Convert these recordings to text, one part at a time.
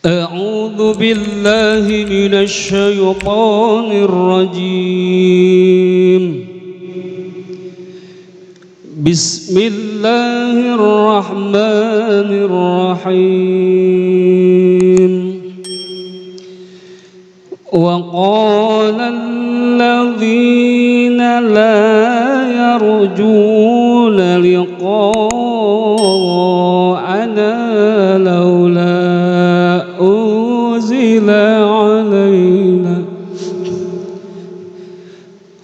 أعوذ بالله من الشيطان الرجيم. بسم الله الرحمن الرحيم. وقال الذين لا يرجون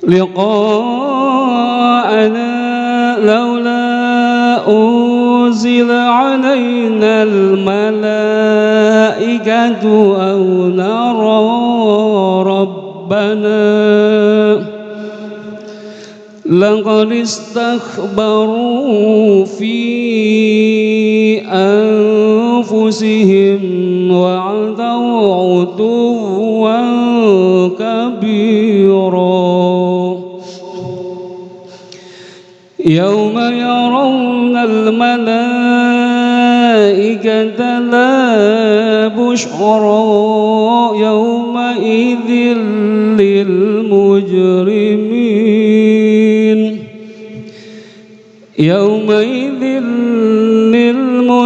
لقاءنا لولا أنزل علينا الملائكة أو نرى ربنا لقد استكبروا في أنفسهم وعتوا عتوا كبيرا. يوم يرون الملائكة لا بشرى يومئذ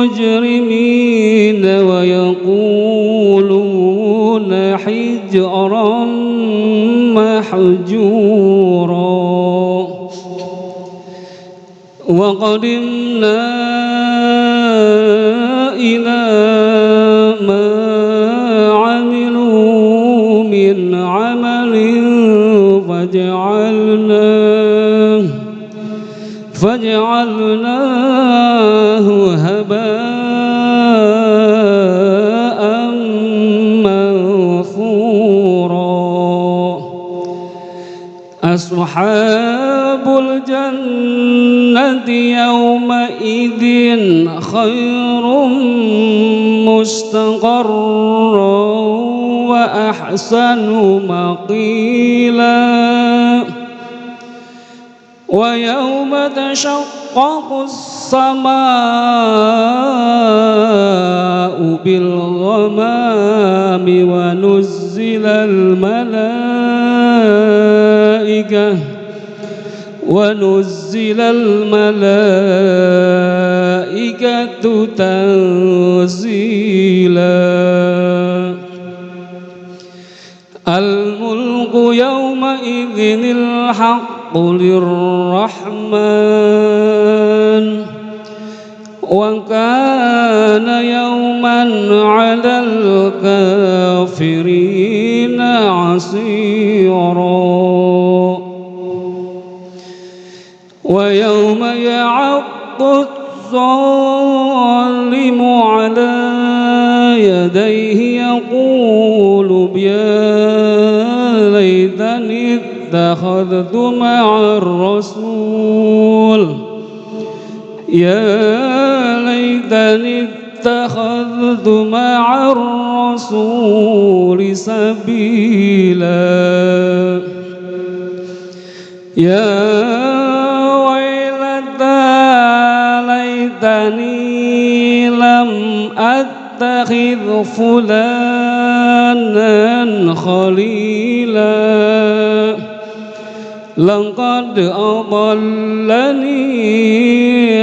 للمجرمين ويقولون حجرا محجورا. وقدمنا إلى ما عملوا من عمل فجعلناه هباء منثورا. أصحاب الجنة يومئذ خير مستقرا وأحسن مقيلا. ويوم تشقق السماء بالغمام ونزل الملائكة تنزيلا. الملك يومئذ الحق للرحمن وكان يوما على الكافرين عسيرا. ويوم يعض الظالم على يديه يقول يا ليتني اتخذت مع الرسول سبيلا. يا ويلتى ليتني لم أتخذ فلانا خليلا لقد أضلني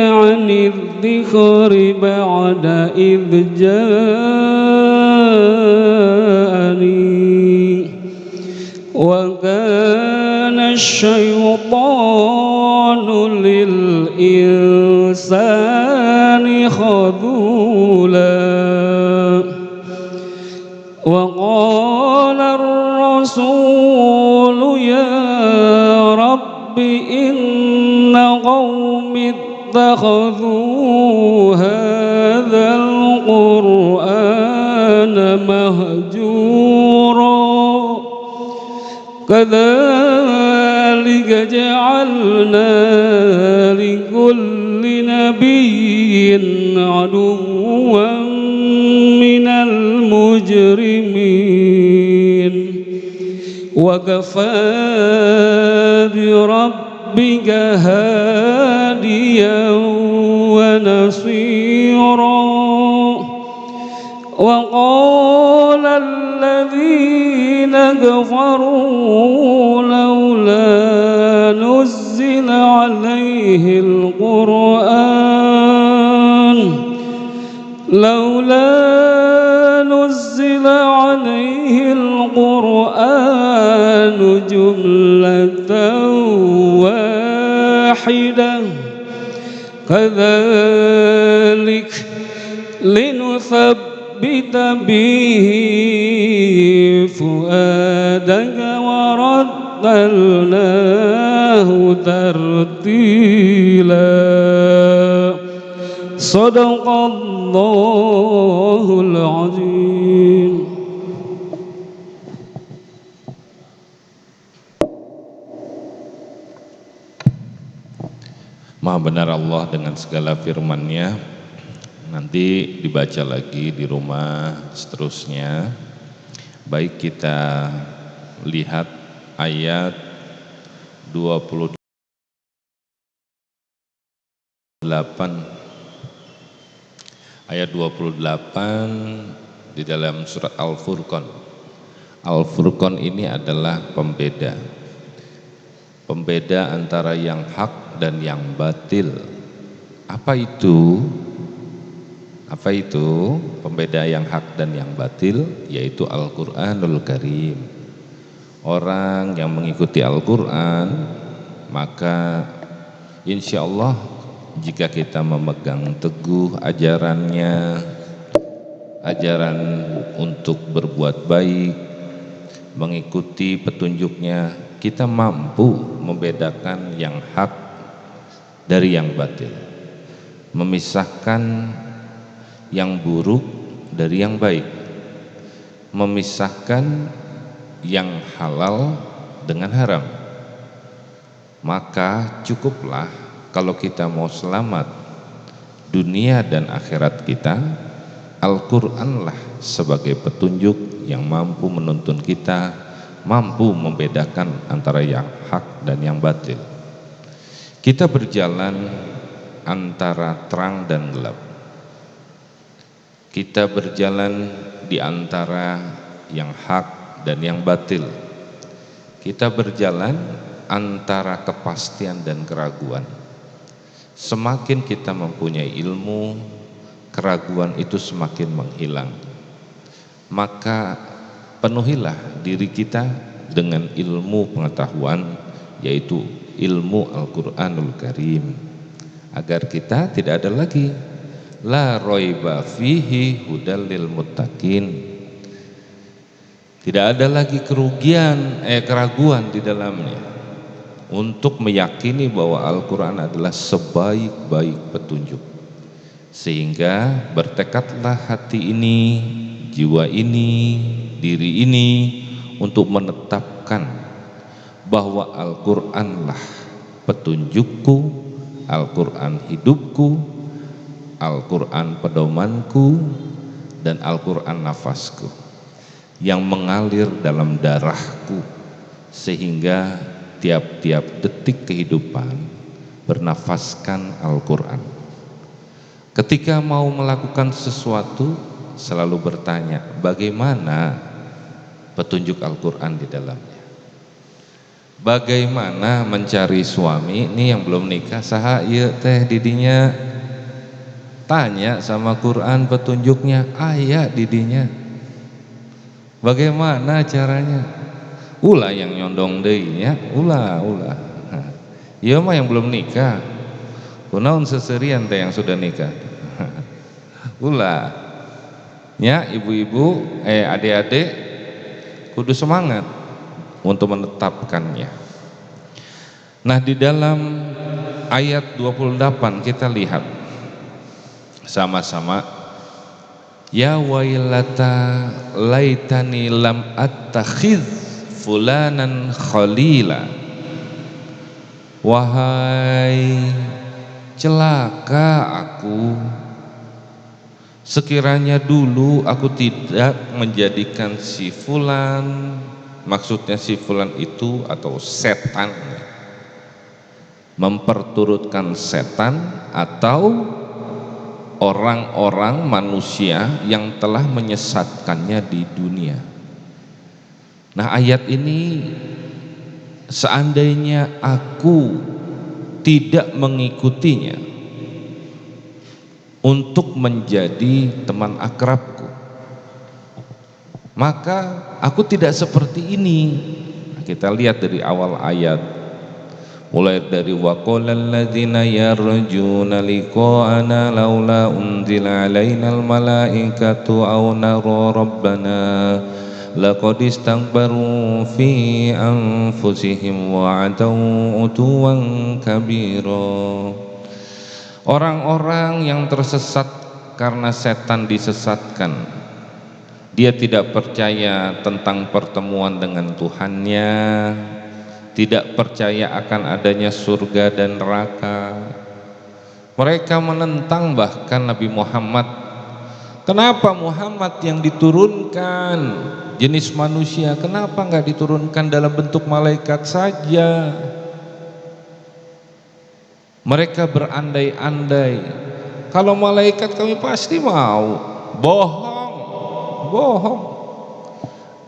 عن الذكر بعد إذ جاءني وكان الشيطان للإنسان خذولا. وقال الرسول يا رب إن قومي اتخذوا هذا القرآن مهجورا كذلك جعلنا لكل نبي عدوا من المجرمين وكفى بربك هاديا ونصيرا. وقال كفروا لولا نزل عليه القرآن جملة واحدة كذلك لنثبت به فؤادك ورتلناه ترتيلا صدق الله العظيم. Maha benar Allah dengan segala firman-Nya. Nanti dibaca lagi di rumah seterusnya. Baik, kita lihat ayat 28 ayat 28 di dalam surat Al-Furqan. Al-Furqan ini adalah pembeda antara yang hak dan yang batil. Apa itu? Pembeda yang hak dan yang batil, yaitu Al-Qur'anul Karim. Orang yang mengikuti Al-Qur'an, maka insya Allah jika kita memegang teguh ajarannya, ajaran untuk berbuat baik, mengikuti petunjuknya, kita mampu membedakan yang hak dari yang batil, memisahkan yang buruk dari yang baik, memisahkan yang halal dengan haram. Maka cukuplah kalau kita mau selamat dunia dan akhirat kita, Al-Qur'anlah sebagai petunjuk yang mampu menuntun kita, mampu membedakan antara yang hak dan yang batil. Kita berjalan antara terang dan gelap. Kita berjalan di antara yang hak dan yang batil. Kita berjalan antara kepastian dan keraguan. Semakin kita mempunyai ilmu, keraguan itu semakin menghilang. Maka penuhilah diri kita dengan ilmu pengetahuan, yaitu ilmu Al-Qur'anul Karim, agar kita tidak ada lagi la roiba fihi hudal lil muttaqin, tidak ada lagi keraguan di dalamnya, untuk meyakini bahwa Al-Qur'an adalah sebaik-baik petunjuk. Sehingga bertekadlah hati ini, jiwa ini, diri ini untuk menetapkan bahwa Al-Qur'anlah petunjukku, Al-Qur'an hidupku, Al-Qur'an pedomanku, dan Al-Qur'an nafasku yang mengalir dalam darahku, sehingga tiap-tiap detik kehidupan bernafaskan Al-Qur'an. Ketika mau melakukan sesuatu selalu bertanya, bagaimana petunjuk Al-Qur'an di dalamnya? Bagaimana mencari suami? Ini yang belum nikah, saha ieu teh didinya, tanya sama Quran petunjuknya, ayat didinya. Bagaimana caranya? Ulah yang nyondong deui nya, ulah. Ieu mah yang belum nikah. Kunaon seserian teh yang sudah nikah? Ulah. Ya, ibu-ibu, adik-adik, kudu semangat untuk menetapkannya. Nah, di dalam ayat 28 kita lihat sama-sama, ya wailata laitani lam attakhidh fulanan khalila. Wahai celaka aku, sekiranya dulu aku tidak menjadikan si fulan, maksudnya si fulan itu atau setan, memperturutkan setan atau orang-orang manusia yang telah menyesatkannya di dunia. Nah, ayat ini seandainya aku tidak mengikutinya untuk menjadi teman akrabku, maka aku tidak seperti ini. Nah, kita lihat dari awal ayat, mulai dari waqala alladzina yarjuna liqa'ana laula unzila alainal malaikatu aw nara rabbana laqad istakbaru fi anfusihim wa ataw utuwan kabira. Orang-orang yang tersesat karena setan disesatkan, dia tidak percaya tentang pertemuan dengan Tuhannya, tidak percaya akan adanya surga dan neraka. Mereka menentang bahkan Nabi Muhammad. Kenapa Muhammad yang diturunkan jenis manusia, kenapa enggak diturunkan dalam bentuk malaikat saja? Mereka berandai-andai, kalau malaikat kami pasti mau. Bohong.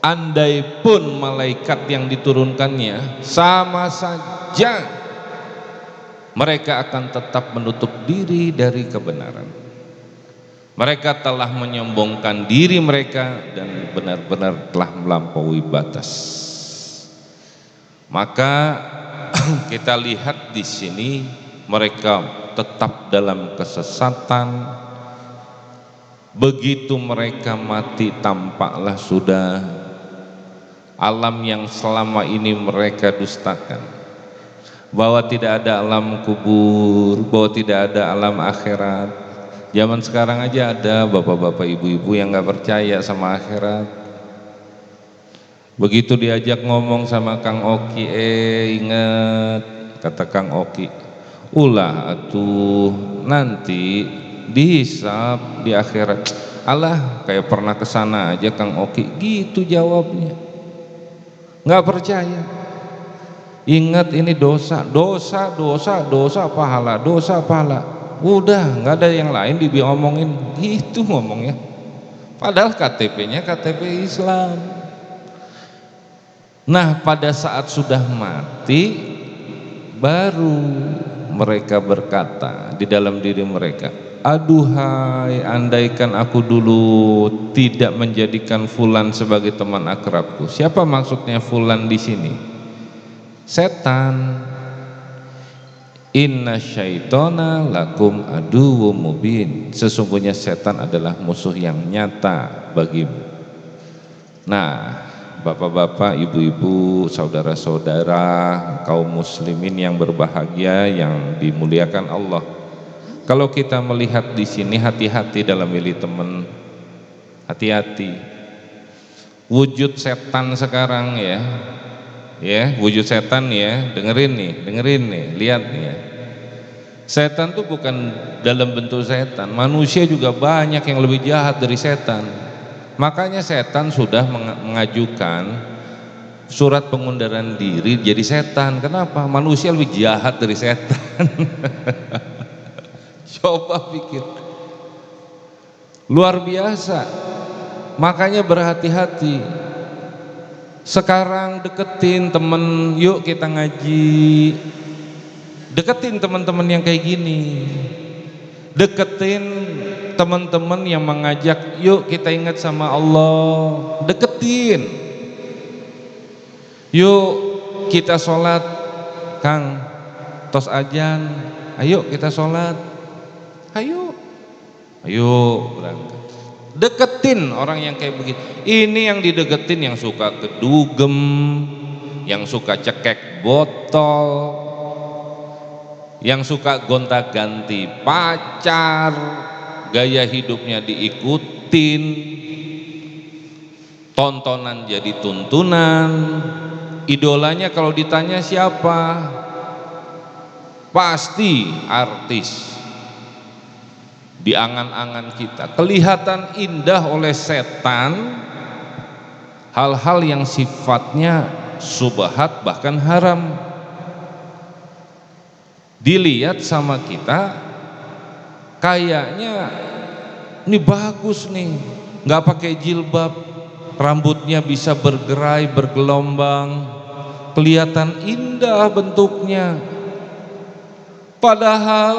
Andai pun malaikat yang diturunkannya, sama saja mereka akan tetap menutup diri dari kebenaran. Mereka telah menyombongkan diri mereka dan benar-benar telah melampaui batas. Maka kita lihat di sini mereka tetap dalam kesesatan. Begitu mereka mati, tampaklah sudah alam yang selama ini mereka dustakan, bahwa tidak ada alam kubur, bahwa tidak ada alam akhirat. Zaman sekarang aja ada bapak-bapak ibu-ibu yang nggak percaya sama akhirat. Begitu diajak ngomong sama Kang Oki, ingat kata Kang Oki, ulah atuh nanti dihisab di akhirat. Alah, kayak pernah kesana aja Kang Oki, gitu jawabnya. Nggak percaya. Ingat ini dosa pahala, dosa pahala. Udah, nggak ada yang lain diomongin, gitu ngomongnya. Padahal KTP-nya KTP Islam. Nah, pada saat sudah mati, baru mereka berkata di dalam diri mereka, aduhai, andaikan aku dulu tidak menjadikan fulan sebagai teman akrabku. Siapa maksudnya fulan di sini? Setan. Inna syaitona lakum aduwwum mubin. Sesungguhnya setan adalah musuh yang nyata bagimu. Nah, bapak-bapak, ibu-ibu, saudara-saudara, kaum muslimin yang berbahagia, yang dimuliakan Allah. Kalau kita melihat di sini, hati-hati dalam milih teman, hati-hati. Wujud setan sekarang ya, wujud setan ya, dengerin nih, lihat nih ya. Setan tuh bukan dalam bentuk setan, manusia juga banyak yang lebih jahat dari setan. Makanya setan sudah mengajukan surat pengunduran diri jadi setan. Kenapa? Manusia lebih jahat dari setan. Coba pikir, luar biasa. Makanya berhati-hati. Sekarang deketin temen, yuk kita ngaji. Deketin teman-teman yang kayak gini. Deketin teman-teman yang mengajak, yuk kita ingat sama Allah. Deketin. Yuk kita sholat, Kang, tos ajan, ayo kita sholat. Ayo berangkat. Deketin orang yang kayak begitu. Ini yang dideketin yang suka kedugem, yang suka cekek botol, yang suka gonta-ganti pacar, gaya hidupnya diikutin, tontonan jadi tuntunan. Idolanya kalau ditanya siapa, pasti artis. Di angan-angan kita kelihatan indah oleh setan hal-hal yang sifatnya subhat bahkan haram. Dilihat sama kita kayaknya ini bagus nih, nggak pakai jilbab, rambutnya bisa bergerai, bergelombang, kelihatan indah bentuknya. Padahal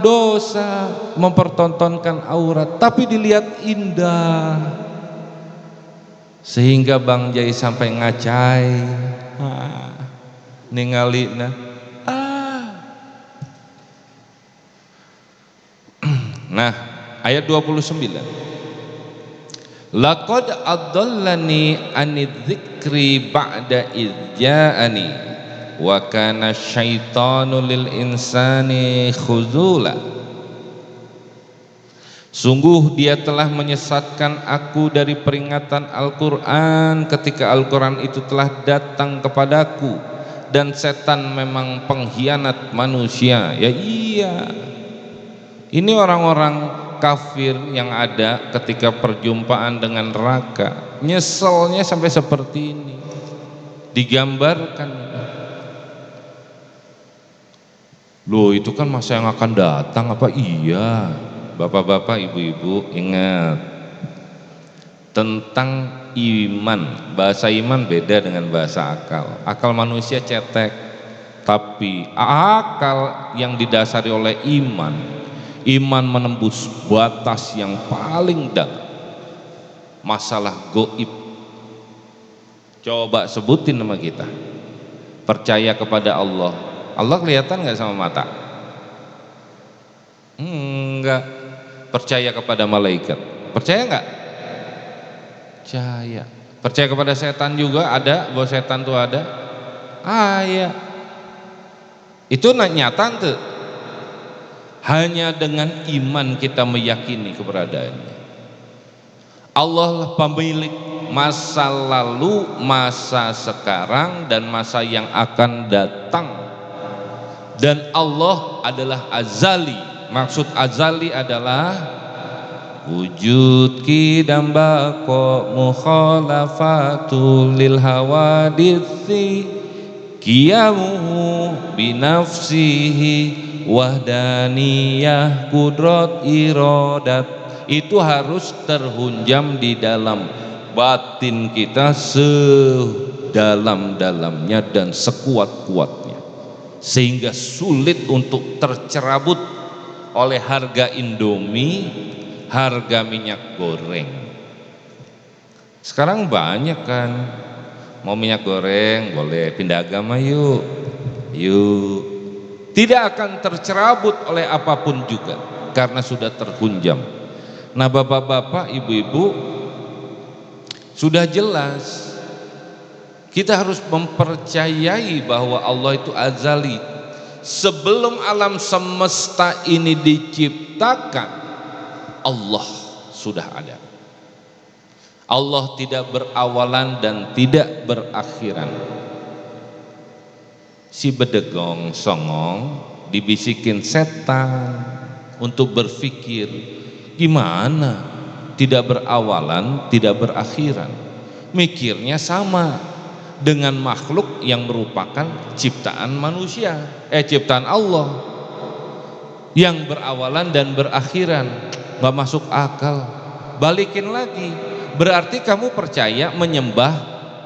dosa mempertontonkan aurat, tapi dilihat indah. Sehingga Bang Jai sampai ngacai, ningalina. Nah, ayat 29. Laqad adallani anidzikri ba'da idza'ani wa kana syaitanu lil insani khuzula. Sungguh dia telah menyesatkan aku dari peringatan Al-Quran ketika Al-Quran itu telah datang kepadaku, dan setan memang pengkhianat manusia. Ya iya, ini orang-orang kafir yang ada ketika perjumpaan dengan neraka, nyeselnya sampai seperti ini digambarkan. Loh, itu kan masa yang akan datang. Apa iya? Bapak-bapak, ibu-ibu, ingat tentang iman. Bahasa iman beda dengan bahasa akal. Akal manusia cetek, tapi akal yang didasari oleh iman, iman menembus batas yang paling dalam. Masalah goib, coba sebutin nama kita. Percaya kepada Allah. Allah kelihatan nggak sama mata? Enggak. Percaya kepada malaikat, percaya nggak? Percaya. Percaya kepada setan juga ada, bahwa setan itu ada. Ya. Itu nyata tuh. Hanya dengan iman kita meyakini keberadaannya. Allah lah pemilik masa lalu, masa sekarang, dan masa yang akan datang. Dan Allah adalah azali. Maksud azali adalah wujud qidam baqa mukhalafatu lil hawadithi qiyamuhu binafsihi wahdaniyah kudrat iradat. Itu harus terhunjam di dalam batin kita sedalam-dalamnya dan sekuat-kuatnya, sehingga sulit untuk tercerabut oleh harga Indomie, harga minyak goreng. Sekarang banyak kan, mau minyak goreng boleh, pindah agama yuk. Tidak akan tercerabut oleh apapun juga karena sudah terhunjam. Nah, bapak-bapak, ibu-ibu, sudah jelas kita harus mempercayai bahwa Allah itu azali. Sebelum alam semesta ini diciptakan, Allah sudah ada. Allah tidak berawalan dan tidak berakhiran. Si bedegong songong dibisikin setan untuk berpikir, gimana tidak berawalan, tidak berakhiran. Mikirnya sama dengan makhluk yang merupakan ciptaan manusia, ciptaan Allah yang berawalan dan berakhiran. Gak masuk akal. Balikin lagi, berarti kamu percaya menyembah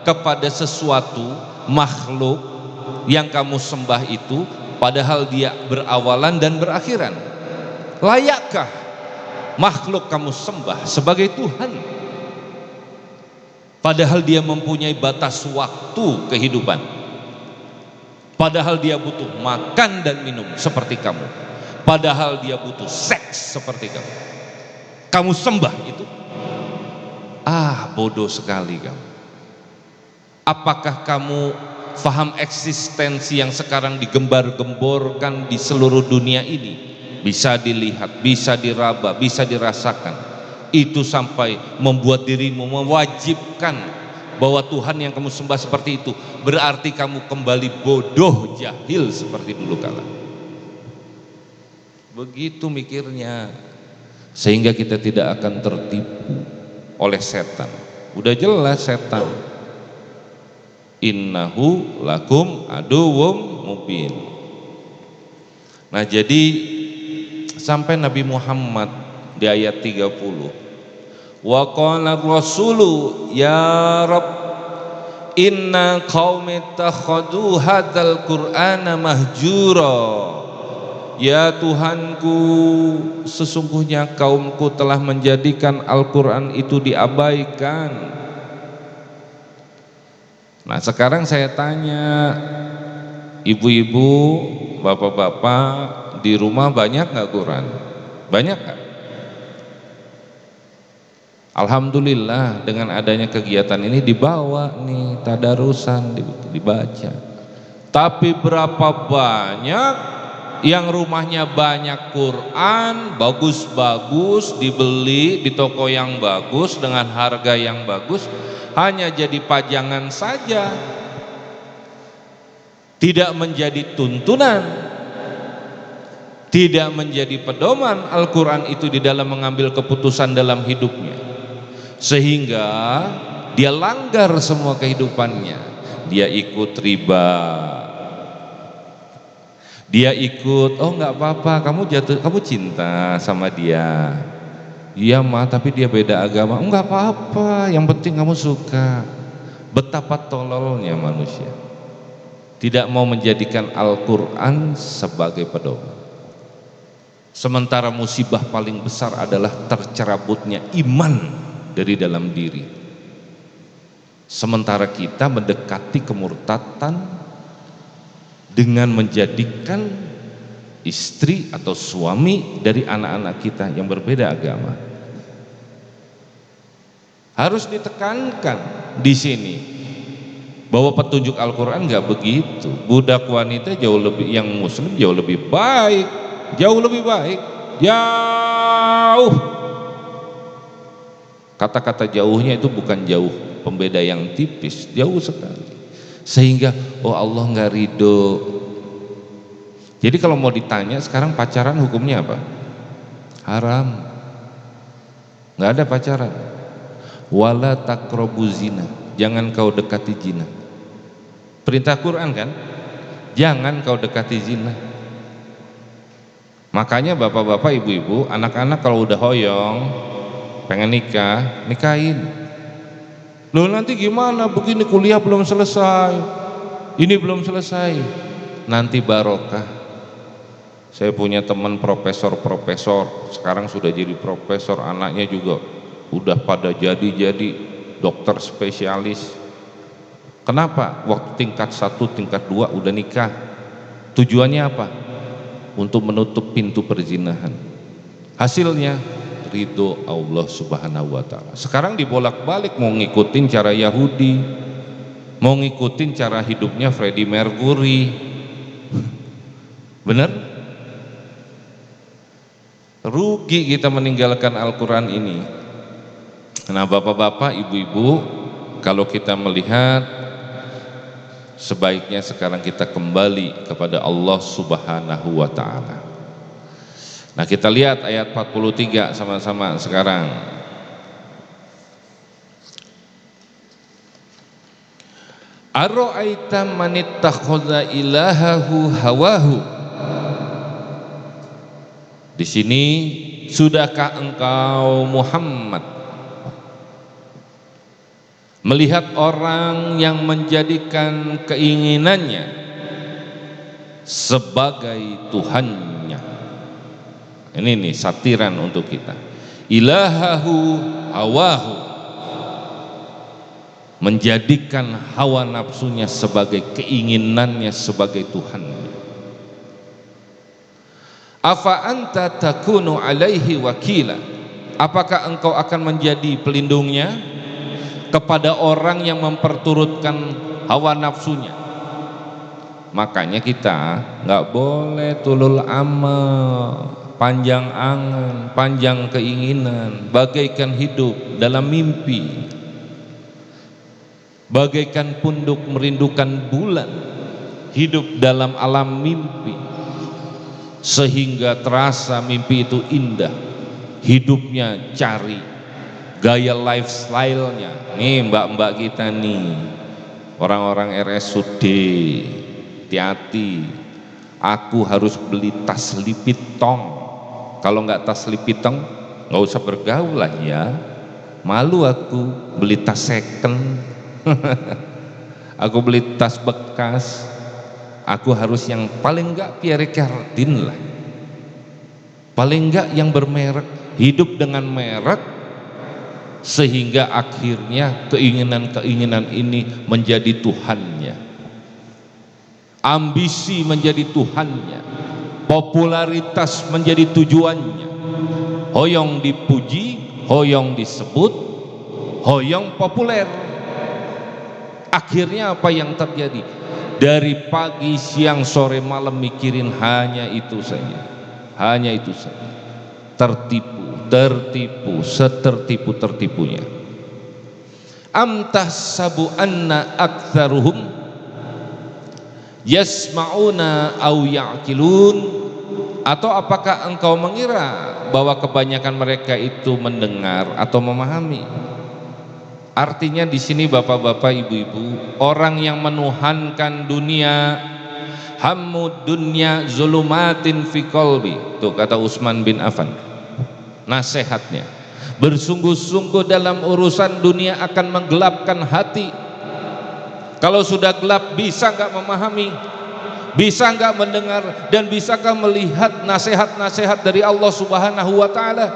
kepada sesuatu makhluk yang kamu sembah itu, padahal dia berawalan dan berakhiran. Layakkah makhluk kamu sembah sebagai Tuhan? Padahal dia mempunyai batas waktu kehidupan. Padahal dia butuh makan dan minum seperti kamu. Padahal dia butuh seks seperti kamu. Kamu sembah itu? Bodoh sekali kamu. Apakah kamu faham eksistensi yang sekarang digembar-gemborkan di seluruh dunia ini? Bisa dilihat, bisa diraba, bisa dirasakan. Itu sampai membuat dirimu mewajibkan bahwa Tuhan yang kamu sembah seperti itu, berarti kamu kembali bodoh, jahil seperti dulu kala. Begitu mikirnya, sehingga kita tidak akan tertipu oleh setan. Udah jelas setan, innahu lakum aduwwum mubin. Nah, jadi sampai Nabi Muhammad di ayat 30, Wa qala rasulu ya Rabb inna qaumi takhadu hadzal qur'ana mahjura. Ya Tuhanku, sesungguhnya kaumku telah menjadikan Al-Quran itu diabaikan. Nah sekarang saya tanya, ibu-ibu, bapak-bapak, di rumah banyak nggak Quran? Banyak nggak? Alhamdulillah dengan adanya kegiatan ini dibawa nih tadarusan, dibaca. Tapi berapa banyak yang rumahnya banyak Quran, bagus-bagus, dibeli di toko yang bagus dengan harga yang bagus, hanya jadi pajangan saja, tidak menjadi tuntunan, tidak menjadi pedoman Al-Quran itu di dalam mengambil keputusan dalam hidupnya, sehingga dia langgar semua kehidupannya. Dia ikut riba, dia ikut, oh nggak apa-apa, kamu cinta sama dia, iya mah, tapi dia beda agama, nggak apa-apa, yang penting kamu suka. Betapa tololnya manusia, tidak mau menjadikan Al-Quran sebagai pedoman. Sementara musibah paling besar adalah tercerabutnya iman dari dalam diri. Sementara kita mendekati kemurtatan dengan menjadikan istri atau suami dari anak-anak kita yang berbeda agama. Harus ditekankan di sini bahwa petunjuk Al-Quran nggak begitu. Budak wanita jauh lebih, yang muslim jauh lebih baik, jauh lebih baik, jauh. Kata-kata jauhnya itu bukan jauh pembeda yang tipis, jauh sekali. Sehingga oh Allah nggak ridho. Jadi kalau mau ditanya sekarang pacaran hukumnya apa? Haram, nggak ada pacaran. Wala taqrabu zina, jangan kau dekati zina. Perintah Quran kan, jangan kau dekati zina. Makanya bapak-bapak, ibu-ibu, anak-anak kalau udah hoyong pengen nikah, nikahin. Loh nanti gimana, begini kuliah belum selesai, ini belum selesai, nanti barokah. Saya punya teman profesor sekarang sudah jadi profesor, anaknya juga udah pada jadi dokter spesialis. Kenapa? Waktu tingkat 1, tingkat 2 udah nikah. Tujuannya apa? Untuk menutup pintu perzinahan. Hasilnya ridho Allah Subhanahu wa ta'ala. Sekarang dibolak-balik, mau ngikutin cara Yahudi, mau ngikutin cara hidupnya Freddie Mercury. Bener? Rugi kita meninggalkan Al-Quran ini. Nah bapak-bapak, ibu-ibu, kalau kita melihat, sebaiknya sekarang kita kembali kepada Allah Subhanahu wa ta'ala. Nah kita lihat ayat 43 sama-sama sekarang. Ara'aita man ittakhadha ilahahu hawahu. Di sini, sudahkah engkau Muhammad melihat orang yang menjadikan keinginannya sebagai Tuhannya? Ini nih satiran untuk kita. Ilahahu hawahu, menjadikan hawa nafsunya sebagai keinginannya sebagai Tuhan. Afa anta takunu alaihi wakila, apakah engkau akan menjadi pelindungnya kepada orang yang memperturutkan hawa nafsunya? Makanya kita nggak boleh tulul amal, panjang angan, panjang keinginan, bagaikan hidup dalam mimpi, bagaikan punduk merindukan bulan, hidup dalam alam mimpi, sehingga terasa mimpi itu indah. Hidupnya cari gaya lifestyle-nya. Nih mbak-mbak kita nih, orang-orang RSUD, hati-hati, aku harus beli tas lipitong. Kalau nggak tas lipitong, nggak usah bergaul lah ya. Malu aku beli tas second. Aku beli tas bekas. Aku harus yang paling enggak Pierre Cardin lah, paling enggak yang bermerek. Hidup dengan merek, sehingga akhirnya keinginan-keinginan ini menjadi Tuhannya, ambisi menjadi Tuhannya, popularitas menjadi tujuannya. Hoyong dipuji, hoyong disebut, hoyong populer. Akhirnya apa yang terjadi? Dari pagi, siang, sore, malam mikirin hanya itu saja, hanya itu saja. Tertipu, setertipu-tertipunya. Am tahsabu anna aktsaruhum yasma'una aw ya'qilun, atau apakah engkau mengira bahwa kebanyakan mereka itu mendengar atau memahami? Artinya di sini bapak-bapak, ibu-ibu, orang yang menuhankan dunia, hammud dunya zulumatin fi qalbi, tuh kata Utsman bin Affan nasihatnya, bersungguh-sungguh dalam urusan dunia akan menggelapkan hati. Kalau sudah gelap, bisa enggak memahami, bisa enggak mendengar, dan bisakah melihat nasihat-nasihat dari Allah Subhanahu wa ta'ala?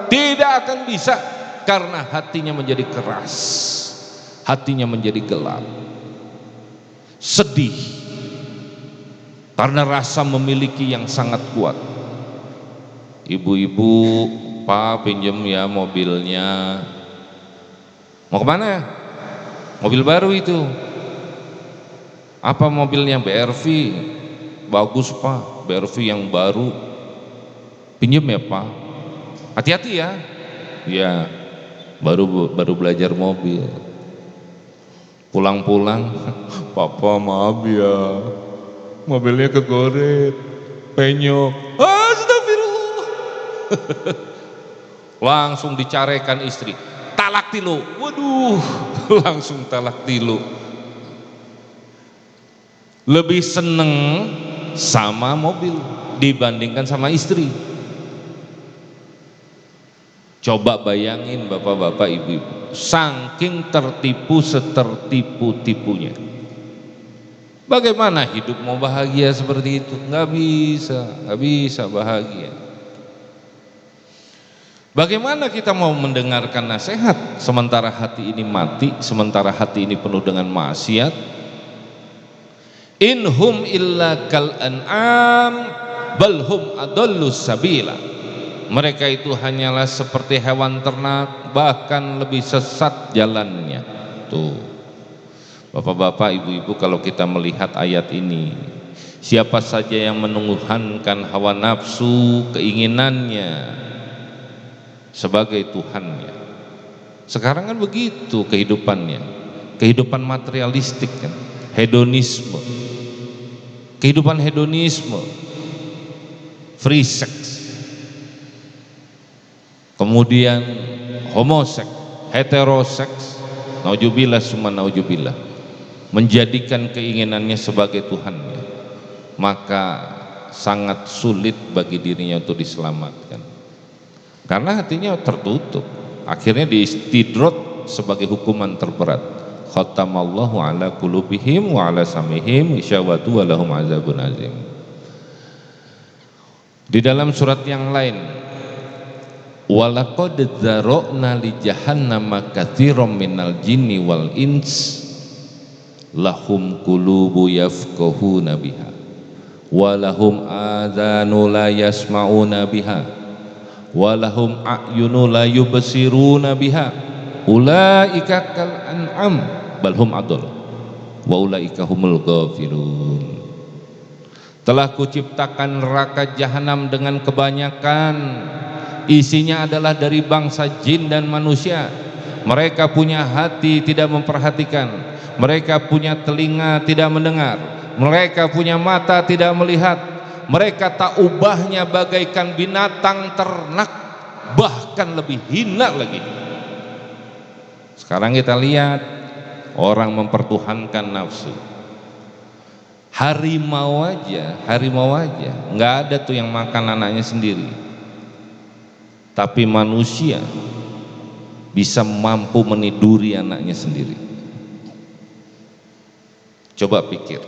Tidak akan bisa, karena hatinya menjadi keras, hatinya menjadi gelap, sedih karena rasa memiliki yang sangat kuat. Ibu-ibu, Pak pinjem ya mobilnya. Mau kemana? Mobil baru itu. Apa mobilnya? BRV. Bagus Pak, BRV yang baru. Pinjem ya Pak. Hati-hati ya. Ya, baru belajar mobil. Pulang-pulang, Papa maaf ya, mobilnya kegoret, penyok. Astagfirullah. Langsung dicarekan istri, talak tilu. Waduh, langsung talak tilu. Lebih seneng sama mobil dibandingkan sama istri. Coba bayangin bapak-bapak, ibu-ibu, saking tertipu setertipu-tipunya. Bagaimana hidup mau bahagia seperti itu? Nggak bisa bahagia. Bagaimana kita mau mendengarkan nasihat sementara hati ini mati, sementara hati ini penuh dengan maksiat? Inhum illa kal an'am bal hum adallus sabila. Mereka itu hanyalah seperti hewan ternak, bahkan lebih sesat jalannya. Tuh, bapak-bapak, ibu-ibu, kalau kita melihat ayat ini, siapa saja yang menuhankan hawa nafsu, keinginannya sebagai Tuhannya. Sekarang kan begitu kehidupannya, kehidupan materialistik kan, hedonisme, kehidupan hedonisme, free sex, kemudian homoseks, heteroseks, naujubillah summa naujubillah, menjadikan keinginannya sebagai Tuhannya, maka sangat sulit bagi dirinya untuk diselamatkan. Karena hatinya tertutup, akhirnya diistidrot sebagai hukuman terberat. Khatamallahu ala qulubihim wa ala samihim isyawatu wa lahum azabun azim. Di dalam surat yang lain, walaqad dzara'na li jahannama katsiran minal jinni wal ins lahum qulubu yafqahuna biha wa lahum adhanu la yasma'una biha walahum a'yunu la yubsiruna biha ulaika kal an'am bal hum adall wa ulaika humul ghafilun. Telah kuciptakan neraka jahanam dengan kebanyakan, isinya adalah dari bangsa jin dan manusia. Mereka punya hati tidak memperhatikan, mereka punya telinga tidak mendengar, mereka punya mata tidak melihat, mereka tak ubahnya bagaikan binatang ternak, bahkan lebih hina lagi. Sekarang kita lihat orang mempertuhankan nafsu. Harimau aja, nggak ada tuh yang makan anaknya sendiri. Tapi manusia bisa mampu meniduri anaknya sendiri. Coba pikir,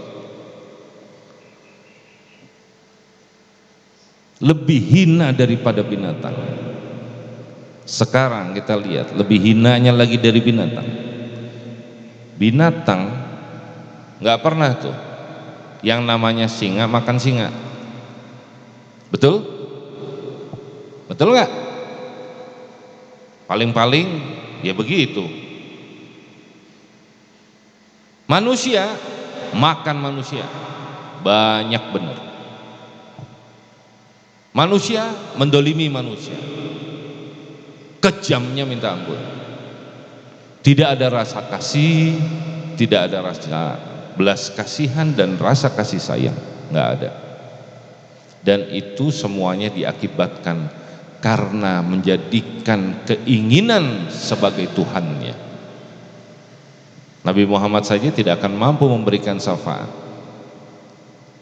lebih hina daripada binatang. Sekarang kita lihat, lebih hinanya lagi dari binatang. Binatang nggak pernah tuh yang namanya singa makan singa, betul? Betul nggak? Paling-paling ya begitu. Manusia makan manusia, banyak benar. Manusia mendolimi manusia, kejamnya minta ampun. Tidak ada rasa kasih, tidak ada rasa belas kasihan dan rasa kasih sayang, nggak ada. Dan itu semuanya diakibatkan karena menjadikan keinginan sebagai Tuhannya. Nabi Muhammad saja tidak akan mampu memberikan syafaat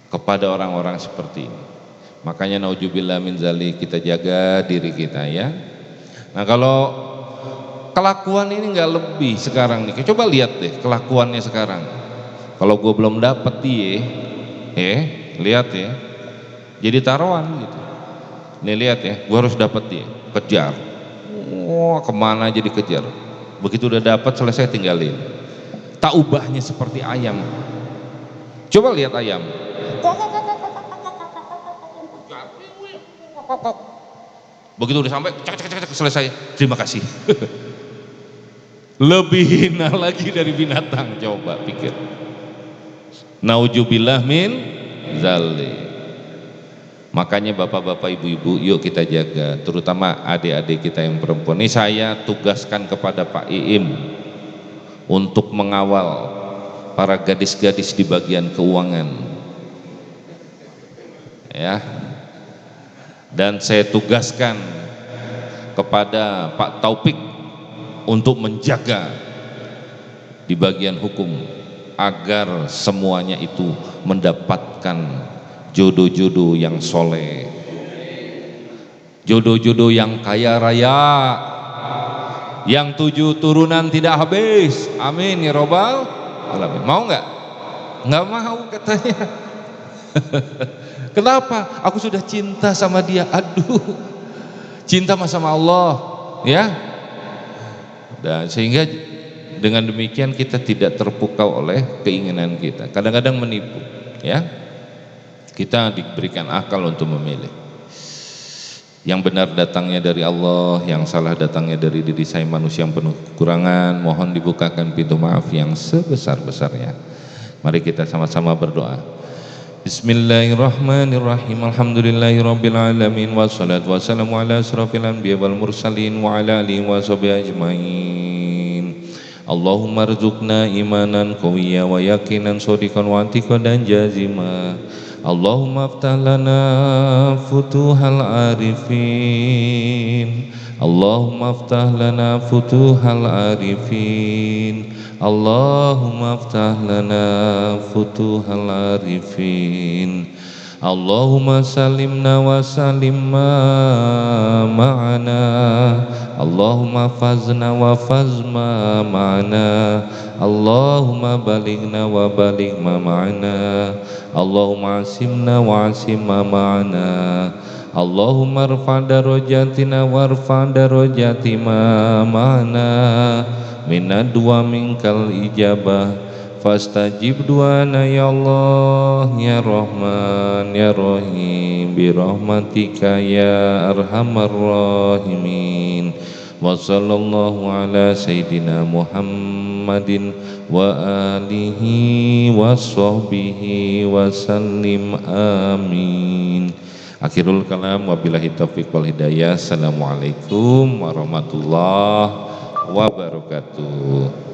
kepada orang-orang seperti ini. Makanya nauzubillah min zalik, kita jaga diri kita ya. Nah, kalau kelakuan ini nggak lebih sekarang nih, coba lihat deh kelakuannya sekarang. Kalau gue belum dapet dia, lihat ya, jadi taruhan gitu. Nih lihat ya, gue harus dapet dia, kejar. Wah, kemana aja dikejar. Begitu udah dapet selesai tinggalin. Tak ubahnya seperti ayam. Coba lihat ayam. Begitu udah sampai, selesai, terima kasih. Lebih hina lagi dari binatang, coba pikir. Nauzubillah min zalik. Makanya bapak-bapak, ibu-ibu, yuk kita jaga, terutama adik-adik kita yang perempuan. Ini saya tugaskan kepada Pak Iim untuk mengawal para gadis-gadis di bagian keuangan, ya. Dan saya tugaskan kepada Pak Taufik untuk menjaga di bagian hukum agar semuanya itu mendapatkan jodoh-jodoh yang soleh, jodoh-jodoh yang kaya raya, yang 7 turunan tidak habis, amin ya robbal alamin. Mau nggak? Nggak mau katanya. Kenapa? Aku sudah cinta sama dia. Aduh, cinta sama Allah, ya. Dan sehingga dengan demikian kita tidak terpukau oleh keinginan kita. Kadang-kadang menipu, ya. Kita diberikan akal untuk memilih. Yang benar datangnya dari Allah, yang salah datangnya dari diri saya manusia yang penuh kekurangan. Mohon dibukakan pintu maaf yang sebesar-besarnya. Mari kita sama-sama berdoa. Bismillahirrahmanirrahim. Alhamdulillahirabbil alamin wassalatu wassalamu ala asrofil anbiya wal mursalin wa ala alihi washabihi ajmain. Allahumma rzuqna imanan qawiyya wa yaqinan shadiqan wa i'tiqadan jazima. Allahumma aftah lana futuhal arifin. Allahumma aftah lana futuhal arifin. Allahumma aftah lana futuhal arifin. Allahumma salimna wa salimma ma'ana. Allahumma fazna wa fazma ma'ana. Allahumma balighna wa baligh ma ma'ana. Allahumma asimna wa asim ma ma'ana. Allahumma arfa darajatina warfa darajati ma ma'ana. Minadwa minkal ijabah fastajib duana ya Allah ya Rahman ya Rahim birahmatika ya arhamar rahimin. Wa sallallahu ala sayyidina Muhammadin wa alihi wa sahbihi wa sallim amin. Akhirul kalam wabillahi taufiq wal hidayah. Assalamualaikum warahmatullahi wabarakatuh.